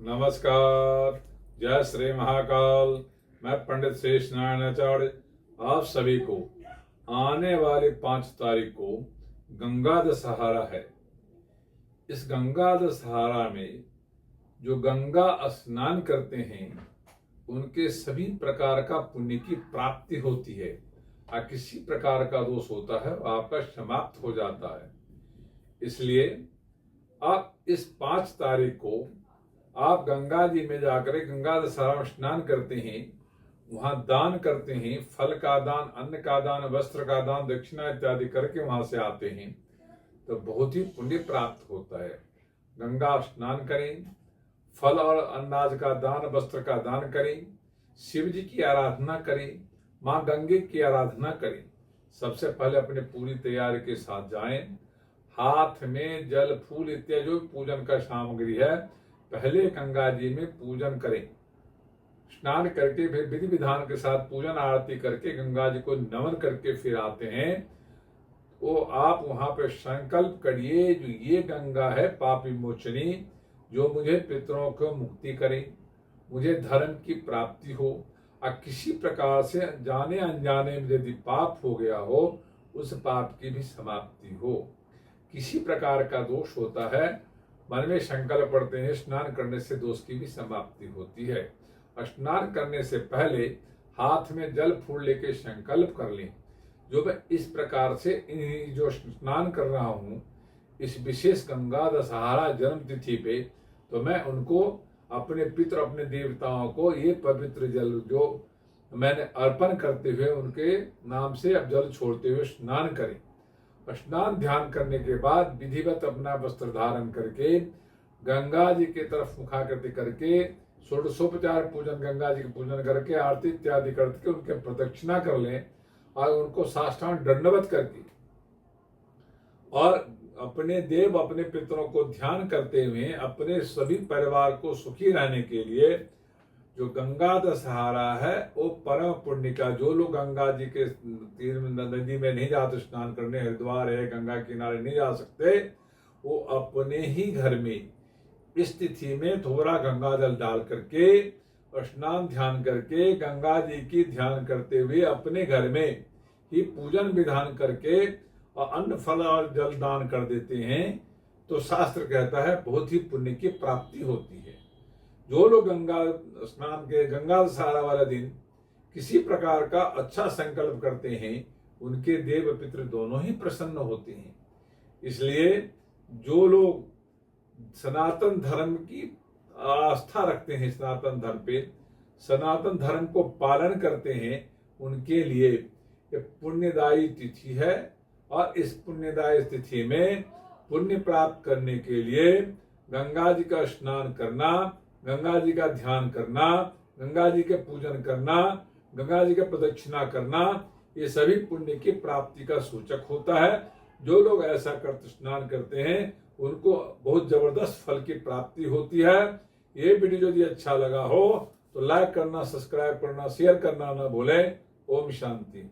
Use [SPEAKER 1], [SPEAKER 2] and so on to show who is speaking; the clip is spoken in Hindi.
[SPEAKER 1] नमस्कार। जय श्री महाकाल। मैं पंडित शेष नारायण आचार्य आप सभी को आने वाली 5 तारीख को गंगा दशहरा है। इस गंगा दशहरा में जो गंगा स्नान करते हैं उनके सभी प्रकार का पुण्य की प्राप्ति होती है और किसी प्रकार का दोष होता है वो आपका समाप्त हो जाता है। इसलिए आप इस 5 तारीख को आप गंगा जी में जाकर गंगा दशहरा में स्नान करते हैं, वहां दान करते हैं, फल का दान, अन्न का दान, वस्त्र का दान, दक्षिणा इत्यादि करके वहां से आते हैं तो बहुत ही पुण्य प्राप्त होता है। गंगा स्नान करें, फल और अनाज का दान, वस्त्र का दान करें, शिव जी की आराधना करें, माँ गंगे की आराधना करें। सबसे पहले अपने पूरी तैयारी के साथ जाएं, हाथ में जल फूल इत्यादि जो पूजन का सामग्री है पहले गंगा जी में पूजन करें। स्नान करके फिर विधि विधान के साथ पूजन आरती करके गंगा जी को नमन करके फिर आते हैं तो आप वहां पे संकल्प करिए जो ये गंगा है पाप विमोचनी, जो मुझे पितरों को मुक्ति करे, मुझे धर्म की प्राप्ति हो और किसी प्रकार से जाने अनजाने में यदि पाप हो गया हो उस पाप की भी समाप्ति हो। किसी प्रकार का दोष होता है मन में संकल्प पड़ते हैं, स्नान करने से दोष की भी समाप्ति होती है। स्नान करने से पहले हाथ में जल फूल लेके संकल्प कर लें जो मैं इस प्रकार से जो स्नान कर रहा हूँ इस विशेष गंगा दशहरा जन्म तिथि पे तो मैं उनको अपने पितृ अपने देवताओं को ये पवित्र जल जो मैंने अर्पण करते हुए उनके नाम से अब जल छोड़ते हुए स्नान करें। स्नान ध्यान करने के बाद विधिवत अपना वस्त्र धारण करके गंगा जी के तरफ मुखाकृति करके षोडशोपचार पूजन गंगा जी के पूजन करके आरती इत्यादि करके उनके प्रदक्षिणा कर लें और उनको साष्टांग दंडवत करके और अपने देव अपने पितरों को ध्यान करते हुए अपने सभी परिवार को सुखी रहने के लिए जो गंगा दशहरा है वो परम पुण्य का, जो लोग गंगा जी के तीर नदी में नहीं जाते स्नान करने, हरिद्वार है गंगा किनारे नहीं जा सकते, वो अपने ही घर में इस तिथि में थोड़ा गंगा जल डाल करके स्नान ध्यान करके गंगा जी की ध्यान करते हुए अपने घर में ही पूजन विधान करके और अन्न फल और जल दान कर देते हैं तो शास्त्र कहता है बहुत ही पुण्य की प्राप्ति होती है। जो लोग गंगा स्नान के गंगा दशहरा वाला दिन किसी प्रकार का अच्छा संकल्प करते हैं उनके देव पितृ दोनों ही प्रसन्न होते हैं। इसलिए जो लोग सनातन धर्म की आस्था रखते हैं, सनातन धर्म पे सनातन धर्म को पालन करते हैं उनके लिए ये पुण्यदायी तिथि है और इस पुण्यदायी तिथि में पुण्य प्राप्त करने के लिए गंगा जी का स्नान करना, गंगा जी का ध्यान करना, गंगा जी के पूजन करना, गंगा जी का प्रदक्षिणा करना, ये सभी पुण्य की प्राप्ति का सूचक होता है। जो लोग ऐसा करते स्नान करते हैं उनको बहुत जबरदस्त फल की प्राप्ति होती है। ये वीडियो यदि अच्छा लगा हो तो लाइक करना, सब्सक्राइब करना, शेयर करना ना भूलें। ओम शांति।